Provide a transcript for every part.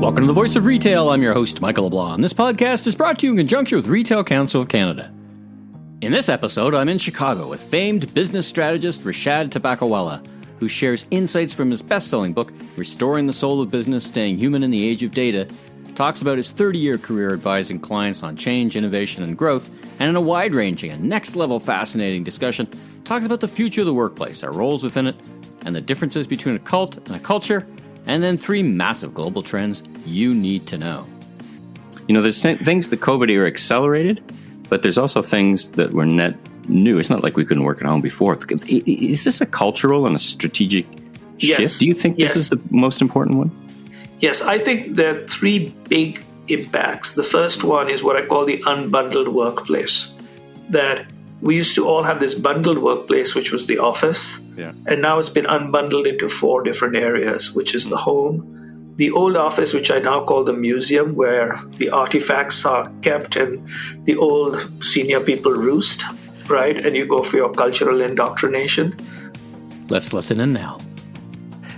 Welcome to The Voice of Retail. I'm your host, Michael LeBlanc. This podcast is brought to you in conjunction with Retail Council of Canada. In this episode, I'm in Chicago with famed business strategist Rashad Tabakawala, who shares insights from his best-selling book, Restoring the Soul of Business, Staying Human in the Age of Data, talks about his 30-year career advising clients on change, innovation, and growth, and in a wide-ranging and next-level fascinating discussion, talks about the future of the workplace, our roles within it, and the differences between a cult and a culture, and then 3 massive global trends you need to know. You know, there's things the COVID era accelerated, but there's also things that were net new. It's not like we couldn't work at home before. Is this a cultural and a strategic shift? Do you think this is the most important one? Yes, I think there are 3 big impacts. The first one is what I call the unbundled workplace. That we used to all have this bundled workplace, which was the office. Yeah. And now it's been unbundled into 4 different areas, which is the home, the old office, which I now call the museum, where the artifacts are kept and the old senior people roost, right? And you go for your cultural indoctrination. Let's listen in now.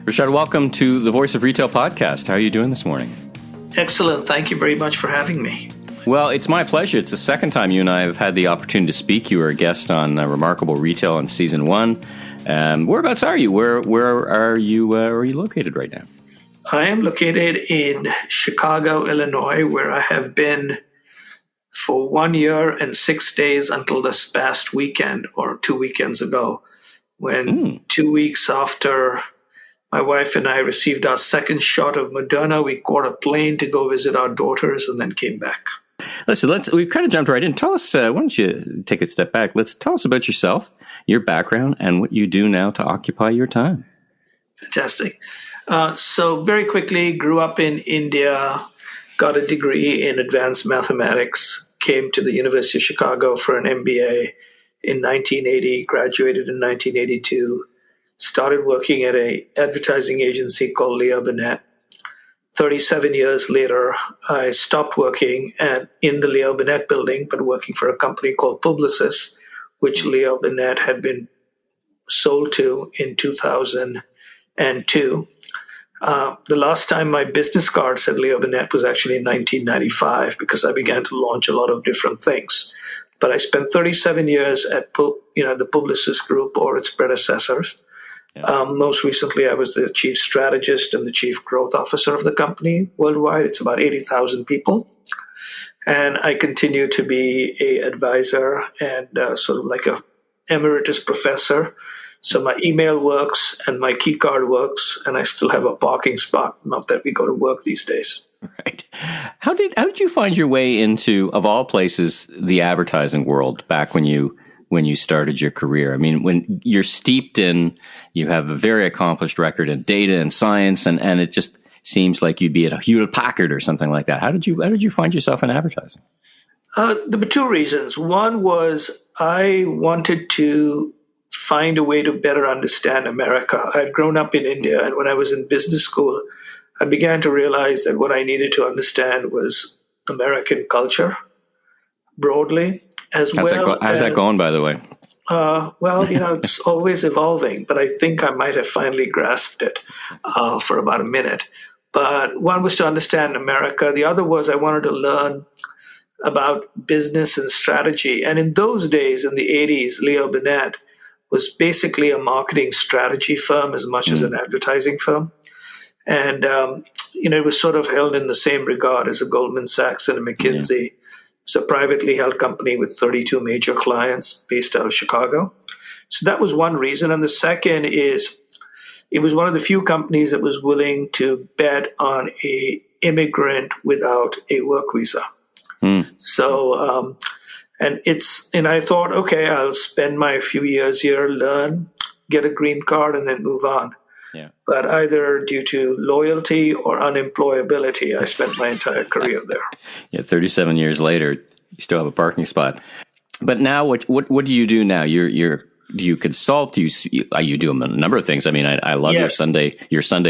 Rashad, welcome to the Voice of Retail podcast. How are you doing this morning? Excellent. Thank you very much for having me. Well, it's my pleasure. It's the second time you and I have had the opportunity to speak. You were a guest on Remarkable Retail in season 1. Whereabouts are you? Where are you located right now? I am located in Chicago, Illinois, where I have been for 1 year and 6 days until this past weekend, or 2 weekends ago, when 2 weeks after my wife and I received our second shot of Moderna, we caught a plane to go visit our daughters and then came back. Listen, we've kind of jumped right in. Tell us, why don't you take a step back? Tell us about yourself, your background, and what you do now to occupy your time. Fantastic. So very quickly, grew up in India, got a degree in advanced mathematics, came to the University of Chicago for an MBA in 1980, graduated in 1982, started working at an advertising agency called Leo Burnett. 37 years later, I stopped working in the Leo Burnett building, but working for a company called Publicis, which Leo Burnett had been sold to in 2002. The last time my business card said Leo Burnett was actually in 1995, because I began to launch a lot of different things. But I spent 37 years at the Publicis Group or its predecessors. Yeah. Most recently, I was the chief strategist and the chief growth officer of the company worldwide. It's about 80,000 people. And I continue to be an advisor and sort of like a emeritus professor. So my email works and my key card works, and I still have a parking spot. Not that we go to work these days. Right. How did you find your way into, of all places, the advertising world back when you started your career? I mean, when you're steeped in, you have a very accomplished record in data and science, and it just seems like you'd be at a Hewlett Packard or something like that. How did you find yourself in advertising? There were 2 reasons. One was I wanted to find a way to better understand America. I'd grown up in India, and when I was in business school, I began to realize that what I needed to understand was American culture broadly. How's that going, by the way? It's always evolving, but I think I might have finally grasped it for about a minute. But one was to understand America. The other was I wanted to learn about business and strategy. And in those days, in the 80s, Leo Burnett was basically a marketing strategy firm as much as an advertising firm. And, it was sort of held in the same regard as a Goldman Sachs and a McKinsey. Yeah. It's a privately held company with 32 major clients based out of Chicago. So that was one reason. And the second is it was one of the few companies that was willing to bet on an immigrant without a work visa. So, and I thought, okay, I'll spend my few years here, learn, get a green card, and then move on. Yeah. But either due to loyalty or unemployability, I spent my entire career there. Yeah, 37 years later, you still have a parking spot. But now, what do you do now? Do you consult? Do you do a number of things? I mean, I love your Sunday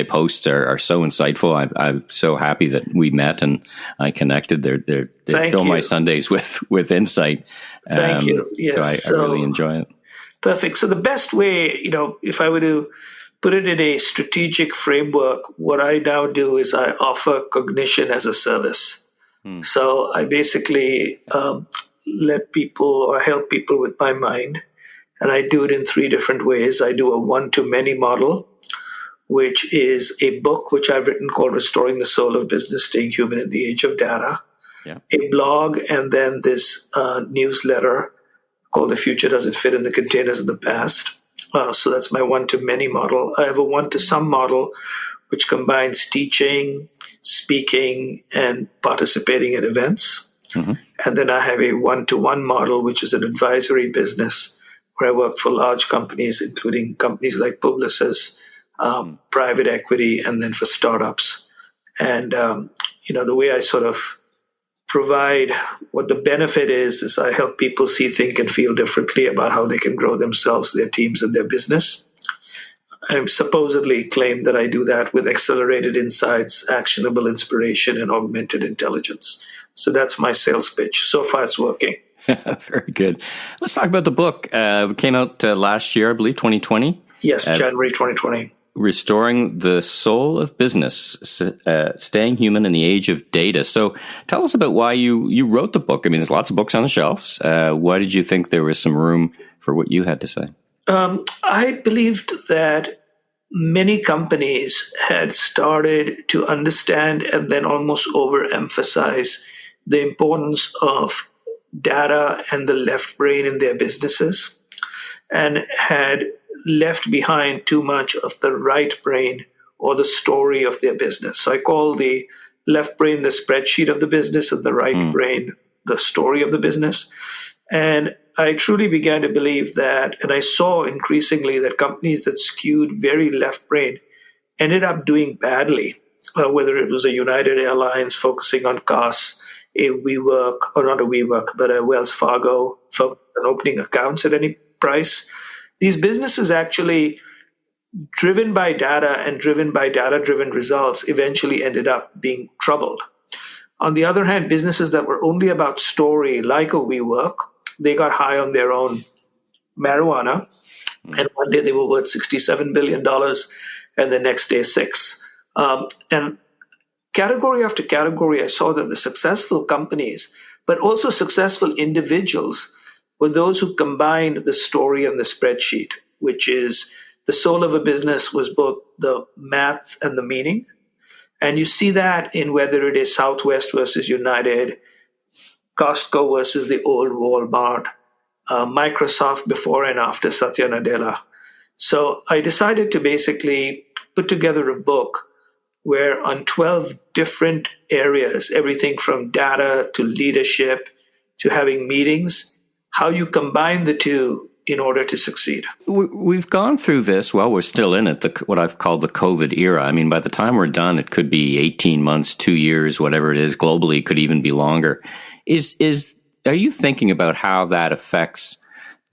posts are so insightful. I'm so happy that we met and I connected. They fill my Sundays with insight. Thank you. Yes. So I really enjoy it. Perfect. So the best way, if I were to put it in a strategic framework, what I now do is I offer cognition as a service. So I basically let people or help people with my mind, and I do it in three different ways. I do a one-to-many model, which is a book which I've written called Restoring the Soul of Business, Staying Human in the Age of Data, a blog, and then this newsletter called The Future Doesn't Fit in the Containers of the Past. So that's my one-to-many model. I have a one-to-some model, which combines teaching, speaking, and participating at events. And then I have a one-to-one model, which is an advisory business where I work for large companies, including companies like Publicis, private equity, and then for startups. And, the way I sort of provide what the benefit is I help people see, think, and feel differently about how they can grow themselves, their teams, and their business. I supposedly claim that I do that with accelerated insights, actionable inspiration, and augmented intelligence. So that's my sales pitch. So far, it's working. Very good. Let's talk about the book. It came out last year, I believe, 2020. Yes, January 2020. Restoring the Soul of Business, Staying Human in the Age of Data. So tell us about why you wrote the book. I mean, there's lots of books on the shelves. Why did you think there was some room for what you had to say? I believed that many companies had started to understand and then almost overemphasize the importance of data and the left brain in their businesses, and had left behind too much of the right brain or the story of their business. So I call the left brain the spreadsheet of the business and the right brain the story of the business. And I truly began to believe that, and I saw increasingly that companies that skewed very left brain ended up doing badly, whether it was a United Airlines focusing on costs, a WeWork, or not a WeWork, but a Wells Fargo focused on opening accounts at any price. These businesses actually, driven by data and driven by data-driven results, eventually ended up being troubled. On the other hand, businesses that were only about story, like a WeWork, they got high on their own marijuana, and one day they were worth $67 billion, and the next day $6 billion. And category after category, I saw that the successful companies, but also successful individuals, were those who combined the story and the spreadsheet, which is the soul of a business was both the math and the meaning. And you see that in whether it is Southwest versus United, Costco versus the old Walmart, Microsoft before and after Satya Nadella. So I decided to basically put together a book where on 12 different areas, everything from data to leadership to having meetings, how you combine the two in order to succeed. We've gone through this. Well, we're still in it, what I've called the COVID era. I mean, by the time we're done, it could be 18 months, 2 years, whatever it is. Globally, it could even be longer. Are you thinking about how that affects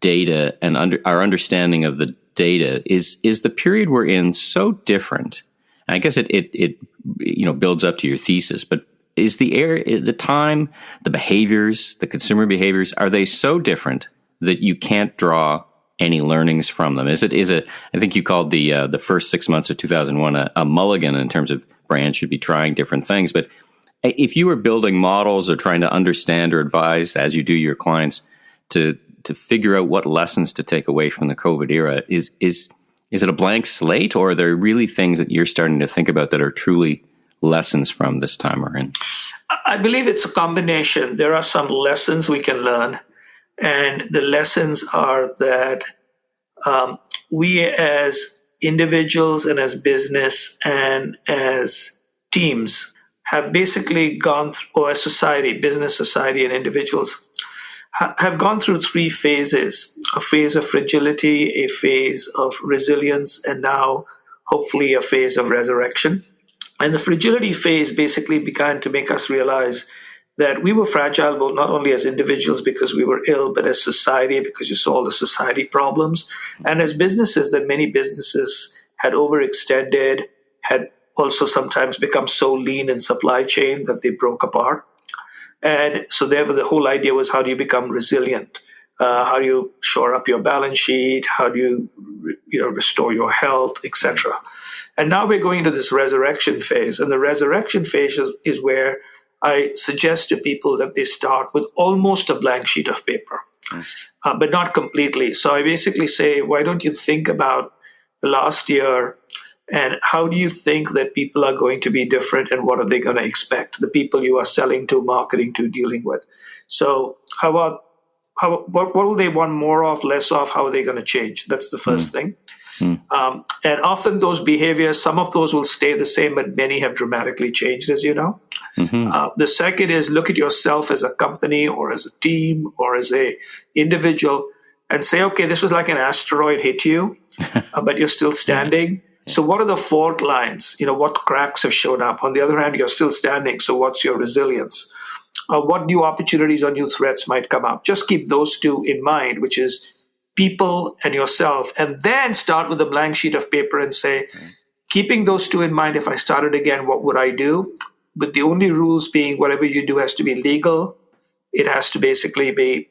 data and our understanding of the data? Is the period we're in so different? And I guess it builds up to your thesis, but is the time, the behaviors, the consumer behaviors, are they so different that you can't draw any learnings from them? Is it? I think you called the first 6 months of 2001 a mulligan in terms of brands should be trying different things. But if you were building models or trying to understand or advise, as you do your clients, to figure out what lessons to take away from the COVID era, is it a blank slate, or are there really things that you're starting to think about that are truly lessons from this time we're in? I believe it's a combination. There are some lessons we can learn, and the lessons are that we as individuals and as business and as teams have basically gone through, or as society, business, society, and individuals have gone through three phases: a phase of fragility, a phase of resilience, and now hopefully a phase of resurrection. And the fragility phase basically began to make us realize that we were fragile, both not only as individuals because we were ill, but as society because you saw all the society problems. And as businesses, that many businesses had overextended, had also sometimes become so lean in supply chain that they broke apart. And so therefore the whole idea was, how do you become resilient? How do you shore up your balance sheet? How do you restore your health, etc.? And now we're going into this resurrection phase. And the resurrection phase is where I suggest to people that they start with almost a blank sheet of paper, but not completely. So I basically say, why don't you think about the last year and how do you think that people are going to be different and what are they going to expect? The people you are selling to, marketing to, dealing with. So what will they want more of, less of? How are they going to change? That's the first thing. And often those behaviors, some of those will stay the same, but many have dramatically changed, as you know. The second is look at yourself as a company or as a team or as a individual and say, okay, this was like an asteroid hit you, but you're still standing. So what are the fault lines? What cracks have shown up? On the other hand, you're still standing. So what's your resilience? What new opportunities or new threats might come up? Just keep those two in mind, which is people and yourself, and then start with a blank sheet of paper and say, keeping those two in mind, if I started again, what would I do? But the only rules being whatever you do has to be legal. It has to basically be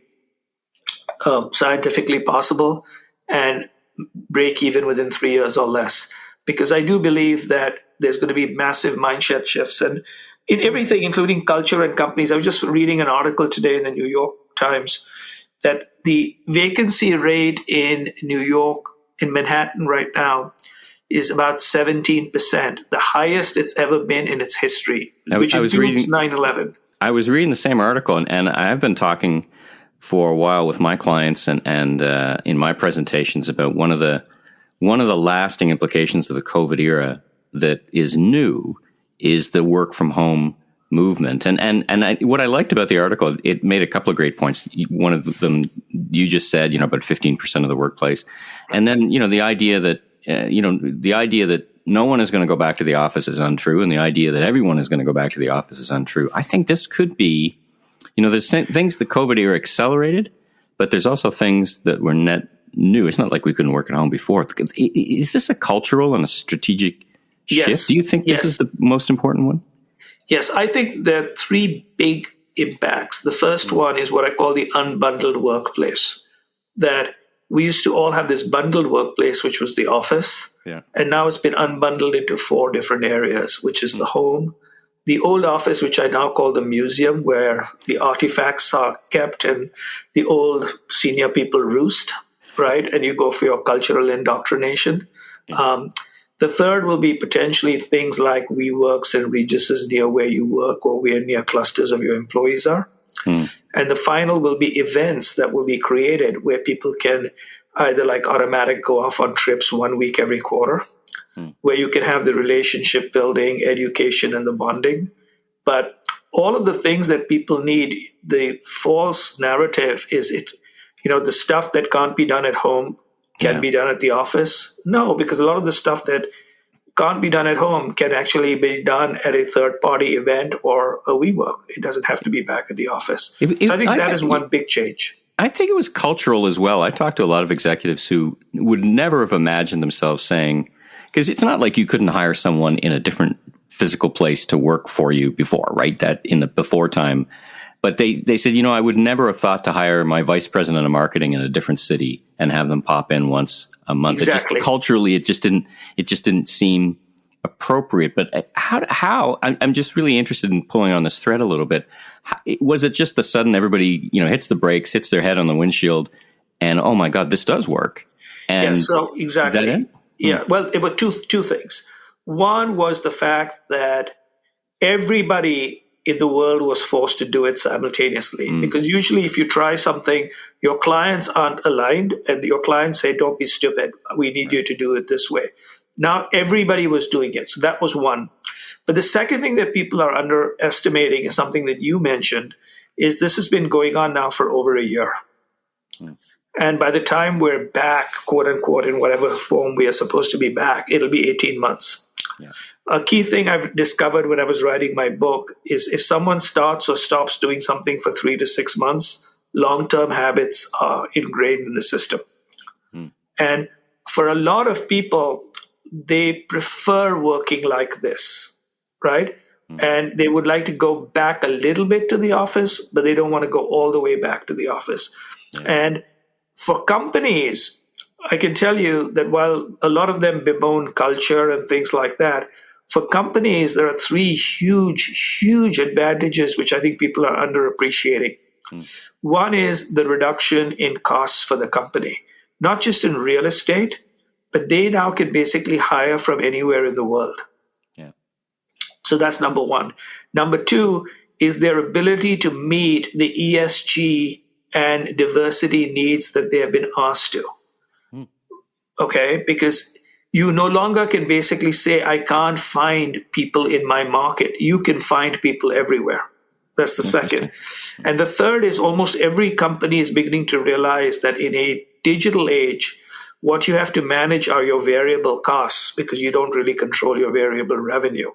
scientifically possible and break even within 3 years or less. Because I do believe that there's going to be massive mindset shifts and in everything, including culture and companies. I was just reading an article today in the New York Times that the vacancy rate in New York, in Manhattan right now, is about 17%, the highest it's ever been in its history, which includes 9/11. I was reading the same article, and I've been talking for a while with my clients and in my presentations about one of the lasting implications of the COVID era that is new is the work from home movement. What I liked about the article, it made a couple of great points. One of them you just said, about 15% of the workplace. And then, the idea that no one is going to go back to the office is untrue. And the idea that everyone is going to go back to the office is untrue. I think this could be, there's things the COVID era accelerated, but there's also things that were net new. It's not like we couldn't work at home before. Is this a cultural and a strategic shift? Yes. Do you think this is the most important one? Yes, I think there are three big impacts. The first one is what I call the unbundled workplace, that we used to all have this bundled workplace, which was the office. Yeah. And now it's been unbundled into 4 different areas, which is the home, the old office, which I now call the museum, where the artifacts are kept and the old senior people roost, right? And you go for your cultural indoctrination. Yeah. The third will be potentially things like WeWorks and Regis's near where you work or where near clusters of your employees are. And the final will be events that will be created where people can either like automatic go off on trips 1 week every quarter, where you can have the relationship building, education, and the bonding. But all of the things that people need, the false narrative is the stuff that can't be done at home can be done at the office. No, because a lot of the stuff that can't be done at home can actually be done at a third-party event or a WeWork. It doesn't have to be back at the office. So I think that is one big change. I think it was cultural as well. I talked to a lot of executives who would never have imagined themselves saying, because it's not like you couldn't hire someone in a different physical place to work for you before, right? That in the before time. But they said, I would never have thought to hire my vice president of marketing in a different city and have them pop in once a month. Exactly. It just, culturally, it just didn't seem appropriate. But how? I'm just really interested in pulling on this thread a little bit. Was it just the sudden everybody hits the brakes, hits their head on the windshield, and oh my God, this does work? And so exactly. Is that it? Yeah. Well, it were two things. One was the fact that everybody in the world was forced to do it simultaneously. Because usually if you try something, your clients aren't aligned and your clients say, don't be stupid. We need you to do it this way. Now everybody was doing it. So that was one. But the second thing that people are underestimating is something that you mentioned, is this has been going on now for over a year. And by the time we're back, quote unquote, in whatever form we are supposed to be back, it'll be 18 months. Yeah. A key thing I've discovered when I was writing my book is if someone starts or stops doing something for 3 to 6 months, long-term habits are ingrained in the system. And for a lot of people, they prefer working like this, right? And they would like to go back a little bit to the office, but they don't want to go all the way back to the office. Yeah. And for companies, I can tell you that while a lot of them bemoan culture and things like that, for companies, there are three huge advantages which I think people are underappreciating. One is the reduction in costs for the company, not just in real estate, but they now can basically hire from anywhere in the world. Yeah. So that's number one. Number two is their ability to meet the ESG and diversity needs that they have been asked to. Okay, because you no longer can basically say, I can't find people in my market. You can find people everywhere. That's the second. And the third is almost every company is beginning to realize that in a digital age, what you have to manage are your variable costs because you don't really control your variable revenue.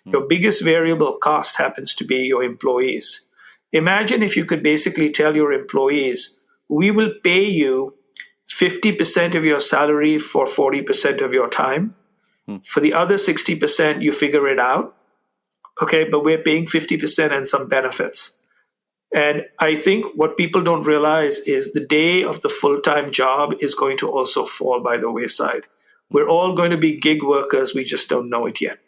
Your biggest variable cost happens to be your employees. Imagine if you could basically tell your employees, we will pay you 50% of your salary for 40% of your time. For the other 60%, you figure it out. Okay, but we're paying 50% and some benefits. And I think what people don't realize is the day of the full-time job is going to also fall by the wayside. We're all going to be gig workers. We just don't know it yet.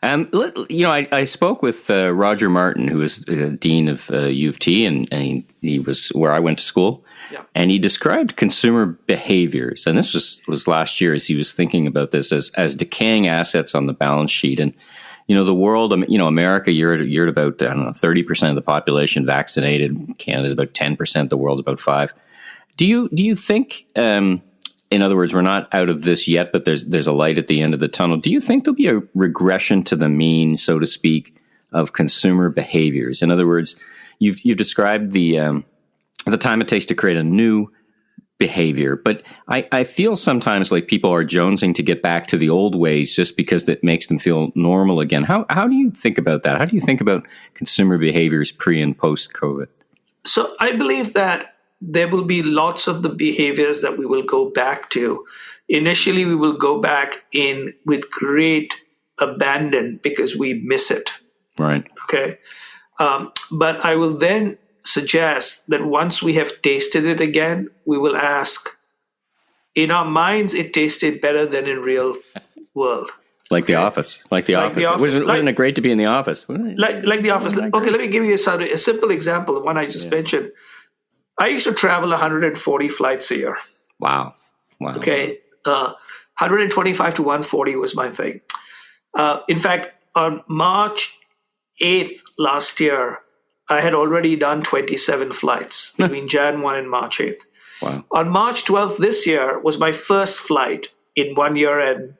I spoke with Roger Martin, who is dean of U of T, and he was where I went to school. Yeah. And he described consumer behaviors, and this was last year as he was thinking about this as decaying assets on the balance sheet. And the world, America, you're at about 30% of the population vaccinated. Canada's about 10%. The world about 5%. Do you think? In other words, we're not out of this yet, but there's a light at the end of the tunnel. Do you think there'll be a regression to the mean, so to speak, of consumer behaviors? In other words, you've described the time it takes to create a new behavior, but I feel sometimes like people are jonesing to get back to the old ways just because that makes them feel normal again. How do you think about that? How do you think about consumer behaviors pre and post COVID? So I believe that there will be lots of the behaviors that we will go back to. Initially, we will go back in with great abandon because we miss it. Right. Okay. But I will then suggest that once we have tasted it again, we will ask, in our minds, it tasted better than in real world. Like The Office. Like The Office. Wasn't it great to be in The Office? Like The Office. Okay, let me give you a simple example, the one I just mentioned. I used to travel 140 flights a year. Wow. Okay. 125 to 140 was my thing. In fact, on March 8th last year, I had already done 27 flights between Jan 1 and March 8th. Wow. On March 12th this year was my first flight in 1 year and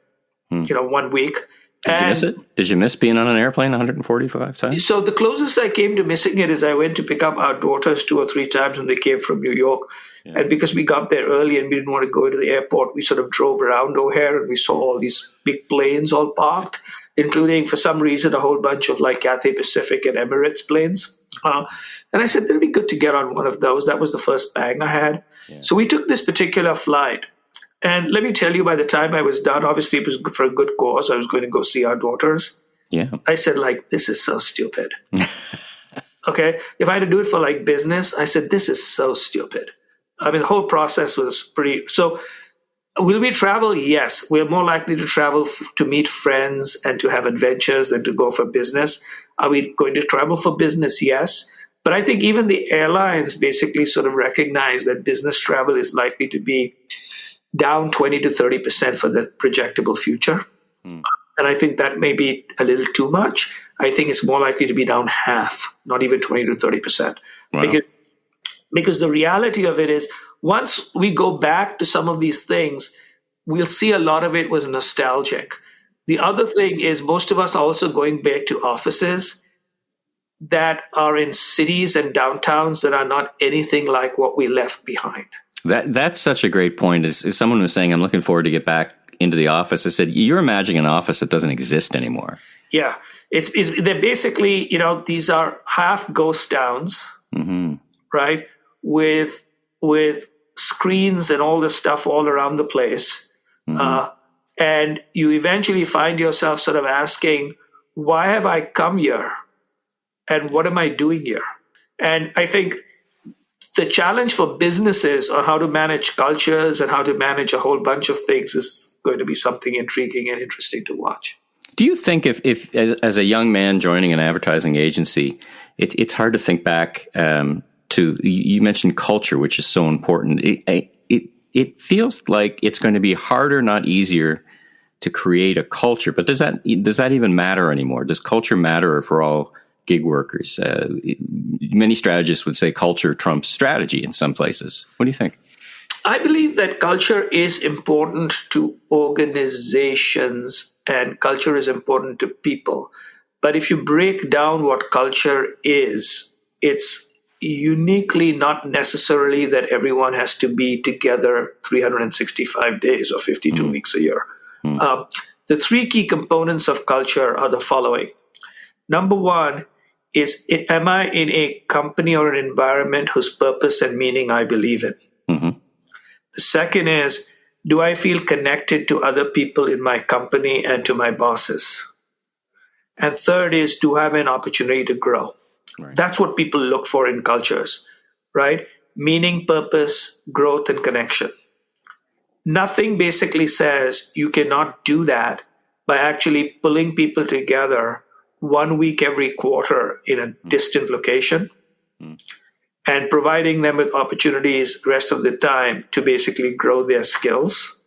1 week. Did you miss it? Did you miss being on an airplane 145 times? So the closest I came to missing it is I went to pick up our daughters 2 or 3 times when they came from New York. Yeah. And because we got there early and we didn't want to go into the airport, we sort of drove around O'Hare and we saw all these big planes all parked, including, for some reason, a whole bunch of like Cathay Pacific and Emirates planes. And I said, it'd be good to get on one of those. That was the first bang I had. Yeah. So we took this particular flight. And let me tell you, by the time I was done, obviously it was for a good cause. I was going to go see our daughters. Yeah. I said, this is so stupid. Okay. If I had to do it for business, I said, this is so stupid. I mean, the whole process was pretty. So will we travel? Yes. We're more likely to travel to meet friends and to have adventures than to go for business. Are we going to travel for business? Yes. But I think even the airlines basically sort of recognize that business travel is likely to be down 20 to 30% for the projectable future. And I think that may be a little too much. I think it's more likely to be down half, not even 20 to 30%. Wow. Because the reality of it is, once we go back to some of these things, we'll see a lot of it was nostalgic. The other thing is most of us are also going back to offices that are in cities and downtowns that are not anything like what we left behind. That's such a great point. As someone was saying, I'm looking forward to get back into the office. I said, you're imagining an office that doesn't exist anymore. Yeah. They're basically, these are half ghost towns, right? With screens and all this stuff all around the place. And you eventually find yourself sort of asking, why have I come here? And what am I doing here? And I think The challenge for businesses on how to manage cultures and how to manage a whole bunch of things is going to be something intriguing and interesting to watch. Do you think if as a young man joining an advertising agency, it's hard to think back to, you mentioned culture, which is so important. It feels like it's going to be harder, not easier, to create a culture. But does that even matter anymore? Does culture matter for all gig workers? Many strategists would say culture trumps strategy in some places. What do you think? I believe that culture is important to organizations and culture is important to people. But if you break down what culture is, it's uniquely not necessarily that everyone has to be together 365 days or 52 weeks a year. The three key components of culture are the following. Number one is, am I in a company or an environment whose purpose and meaning I believe in? The second is, do I feel connected to other people in my company and to my bosses? And third is, do I have an opportunity to grow? Right. That's what people look for in cultures, right? Meaning, purpose, growth, and connection. Nothing basically says you cannot do that by actually pulling people together 1 week every quarter in a distant location and providing them with opportunities the rest of the time to basically grow their skills.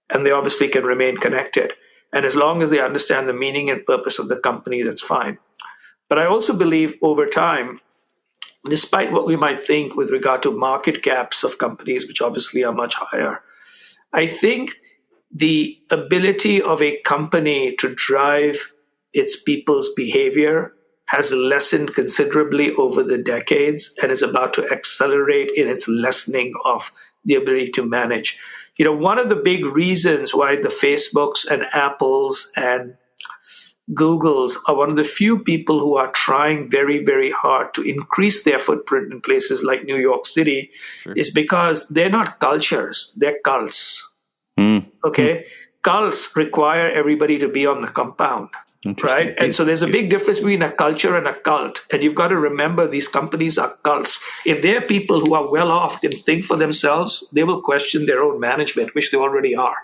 And they obviously can remain connected. And as long as they understand the meaning and purpose of the company, that's fine. But I also believe over time, despite what we might think with regard to market caps of companies, which obviously are much higher, I think the ability of a company to drive its people's behavior has lessened considerably over the decades and is about to accelerate in its lessening of the ability to manage. You know, one of the big reasons why the Facebooks and Apples and Googles are one of the few people who are trying very, very hard to increase their footprint in places like New York City is because they're not cultures, they're cults. Okay? Cults require everybody to be on the compound. Right. And so there's a big difference between a culture and a cult. And you've got to remember these companies are cults. If they're people who are well off and think for themselves, they will question their own management, which they already are.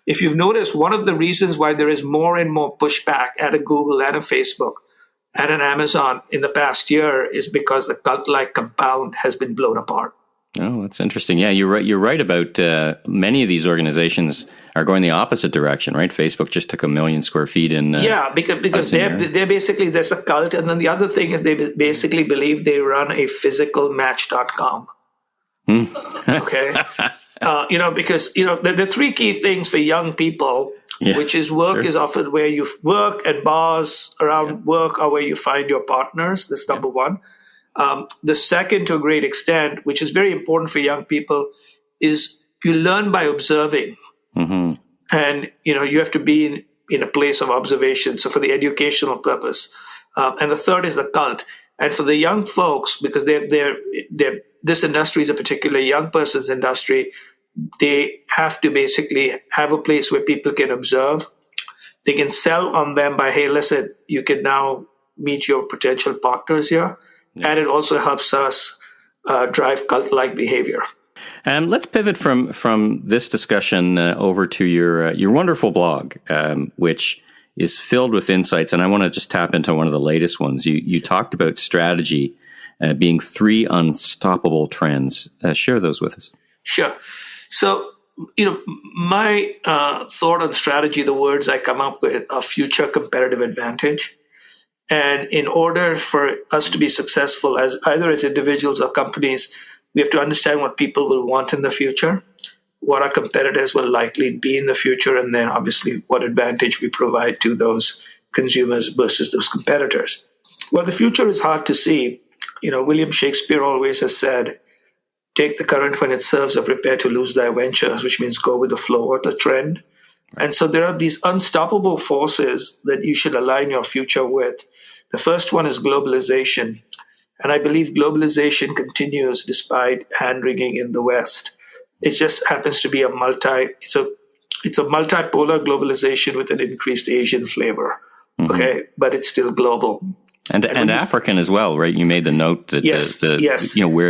If you've noticed, one of the reasons why there is more and more pushback at a Google and a Facebook and an Amazon in the past year is because the cult-like compound has been blown apart. Oh, that's interesting. Yeah, you're right. You're right about many of these organizations are going the opposite direction, right? Facebook just took 1 million square feet in. Because they're basically, there's a cult, and then the other thing is they basically believe they run a physical Match.com. Okay, because the three key things for young people, which is work is often where you work, and bars around work are where you find your partners. That's number one. The second, to a great extent, which is very important for young people, is you learn by observing. And, you have to be in a place of observation. So for the educational purpose. And the third is the cult. And for the young folks, because this industry is a particularly young person's industry, they have to basically have a place where people can observe. They can sell on them by, hey, listen, you can now meet your potential partners here. And it also helps us drive cult-like behavior. Let's pivot from this discussion over to your wonderful blog, which is filled with insights. And I want to just tap into one of the latest ones. You talked about strategy being 3 unstoppable trends. Share those with us. Sure. So, my thought on strategy, the words I come up with are future competitive advantage. And in order for us to be successful as either as individuals or companies, we have to understand what people will want in the future, what our competitors will likely be in the future, and then obviously what advantage we provide to those consumers versus those competitors. Well, the future is hard to see. William Shakespeare always has said, take the current when it serves or prepare to lose thy ventures, which means go with the flow or the trend. And so there are these unstoppable forces that you should align your future with. The first one is globalization. And I believe globalization continues despite hand-wringing in the West. It just happens to be it's a multipolar globalization with an increased Asian flavor. Okay, but it's still global. And African as well, right? You made the note that yes. Where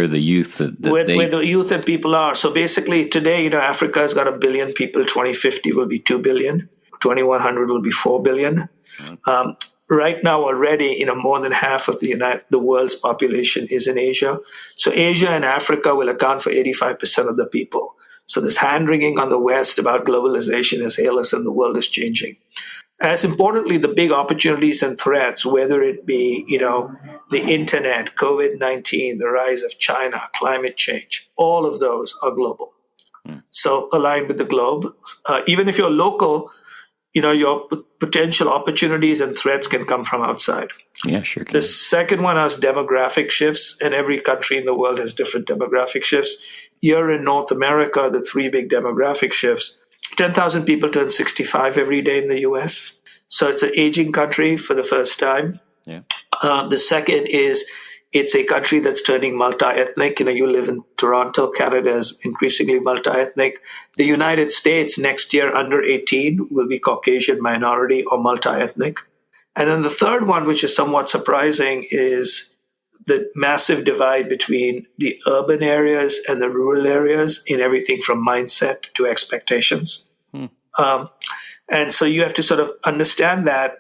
the youth where the youth and people are. So basically today, Africa has got 1 billion people. 2050 will be 2 billion. 2100 will be 4 billion. Right now already, more than half of the world's population is in Asia. So Asia and Africa will account for 85% of the people. So this hand-wringing on the West about globalization is, hey, listen, the world is changing. As importantly, the big opportunities and threats, whether it be, the internet, COVID-19, the rise of China, climate change, all of those are global. So align with the globe. Even if you're local, your potential opportunities and threats can come from outside. Yeah, sure can. The second one has demographic shifts, and every country in the world has different demographic shifts. Here in North America, the 3 big demographic shifts. 10,000 people turn 65 every day in the U.S. So it's an aging country for the first time. Yeah. The second is it's a country that's turning multi-ethnic. You live in Toronto. Canada is increasingly multi-ethnic. The United States next year, under 18, will be Caucasian minority or multi-ethnic. And then the third one, which is somewhat surprising, is the massive divide between the urban areas and the rural areas in everything from mindset to expectations. And so you have to sort of understand that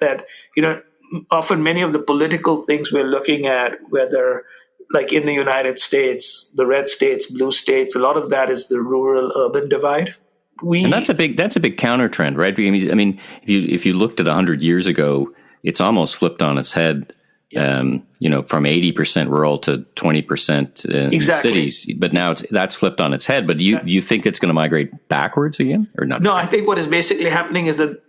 often many of the political things we're looking at, whether like in the United States, the red states, blue states, a lot of that is the rural-urban divide. And that's a big counter trend, right? I mean, if you looked at 100 years ago, it's almost flipped on its head. From 80% rural to 20% in cities, but now that's flipped on its head. But do you think it's going to migrate backwards again, or not? No, I think what is basically happening is that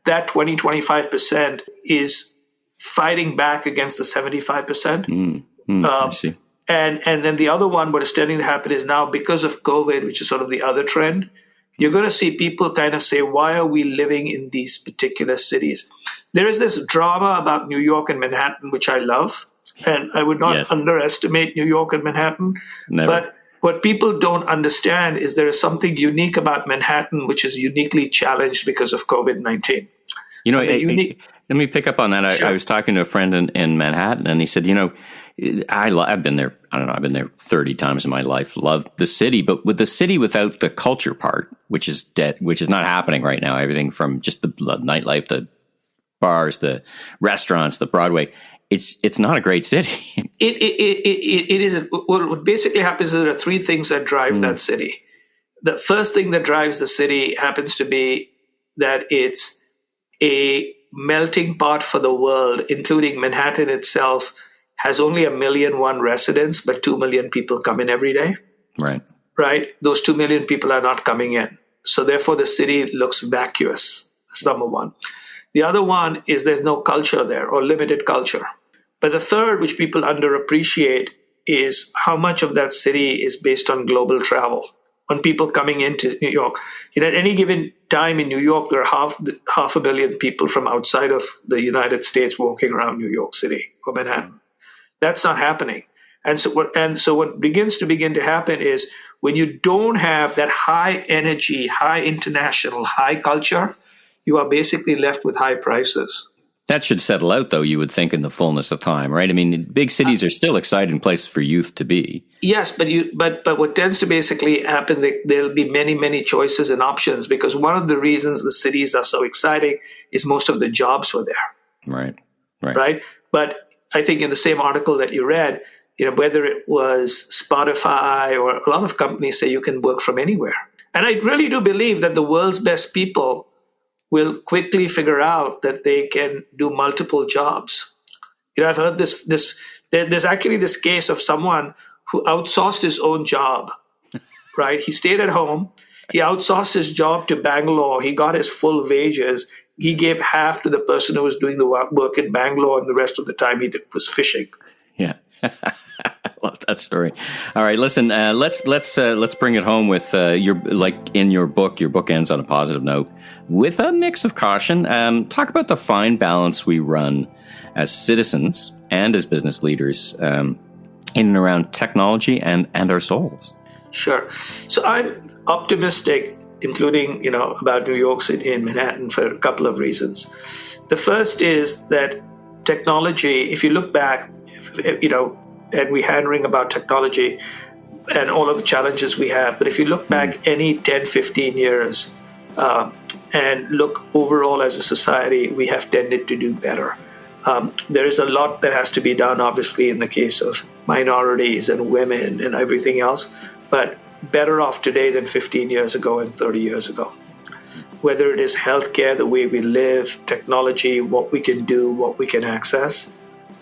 25% is fighting back against the 75%. I see. And then the other one, what is tending to happen is now because of COVID, which is sort of the other trend, you're going to see people kind of say, why are we living in these particular cities? There is this drama about New York and Manhattan, which I love. And I would not underestimate New York and Manhattan. Never. But what people don't understand is there is something unique about Manhattan, which is uniquely challenged because of COVID-19. Let me pick up on that. Sure. I was talking to a friend in Manhattan, and he said, I've been there. I don't know. I've been there 30 times in my life. Love the city, but with the city without the culture part, which is dead, which is not happening right now. Everything from just the nightlife, the bars, the restaurants, the Broadway. It's not a great city. It isn't. What basically happens is there are 3 things that drive that city. The first thing that drives the city happens to be that it's a melting pot for the world, including Manhattan itself. Has only 1,000,001 residents, but 2 million people come in every day. Right? Those 2 million people are not coming in. So therefore, the city looks vacuous. That's number one. The other one is there's no culture there or limited culture. But the third, which people underappreciate, is how much of that city is based on global travel, on people coming into New York. At any given time in New York, there are half a billion people from outside of the United States walking around New York City or Manhattan. That's not happening. And so what begins to happen is when you don't have that high energy, high international, high culture, you are basically left with high prices. That should settle out, though, you would think, in the fullness of time, right? I mean, big cities are still exciting places for youth to be. Yes, but what tends to basically happen, there'll be many, many choices and options, because one of the reasons the cities are so exciting is most of the jobs were there. Right? But I think in the same article that you read, whether it was Spotify or a lot of companies say you can work from anywhere. And I really do believe that the world's best people will quickly figure out that they can do multiple jobs. I've heard there's actually this case of someone who outsourced his own job, right? He stayed at home. He outsourced his job to Bangalore. He got his full wages. He gave half to the person who was doing the work in Bangalore, and the rest of the time he was fishing. Yeah, I love that story. All right, listen. Let's bring it home with your book ends on a positive note with a mix of caution. Talk about the fine balance we run as citizens and as business leaders in and around technology and our souls. Sure. So I'm optimistic, including, about New York City and Manhattan for a couple of reasons. The first is that technology, if you look back, and we hand-wring about technology and all of the challenges we have, but if you look back any 10, 15 years and look overall as a society, we have tended to do better. There is a lot that has to be done, obviously, in the case of minorities and women and everything else, but better off today than 15 years ago and 30 years ago. Whether it is healthcare, the way we live, technology, what we can do, what we can access,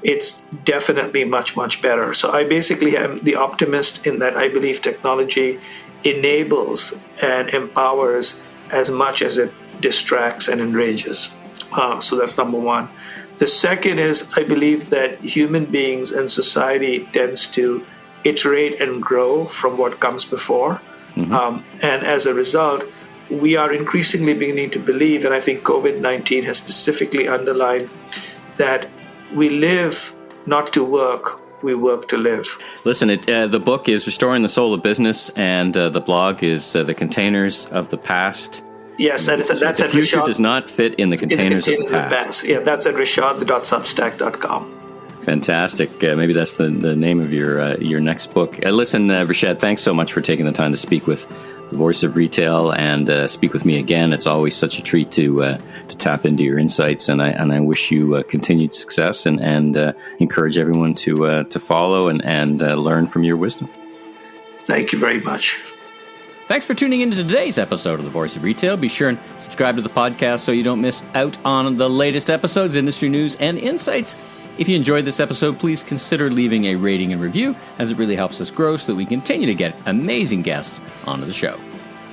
it's definitely much, much better. So I basically am the optimist in that I believe technology enables and empowers as much as it distracts and enrages. So that's number one. The second is I believe that human beings and society tends to iterate and grow from what comes before. And as a result, we are increasingly beginning to believe, and I think COVID-19 has specifically underlined, that we live not to work, we work to live. Listen, the book is Restoring the Soul of Business, and the blog is The Containers of the Past. Yes, and that's the at future Rishad, does not fit in the containers of the past. Yeah, that's at rishad.substack.com. Fantastic. Maybe that's the name of your next book. Listen, Rishad, thanks so much for taking the time to speak with the Voice of Retail and speak with me again. It's always such a treat to tap into your insights, and I wish you continued success and encourage everyone to follow and learn from your wisdom. Thank you very much. Thanks for tuning into today's episode of The Voice of Retail. Be sure and subscribe to the podcast so you don't miss out on the latest episodes, industry news, and insights. If you enjoyed this episode, please consider leaving a rating and review, as it really helps us grow so that we continue to get amazing guests onto the show.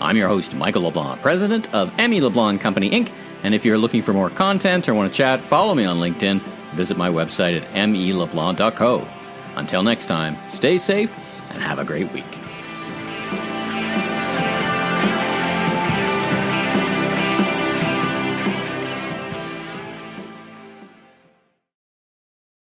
I'm your host, Michael LeBlanc, president of LeBlanc Company Inc. And if you're looking for more content or want to chat, follow me on LinkedIn. Visit my website at meleblanc.co. Until next time, stay safe and have a great week.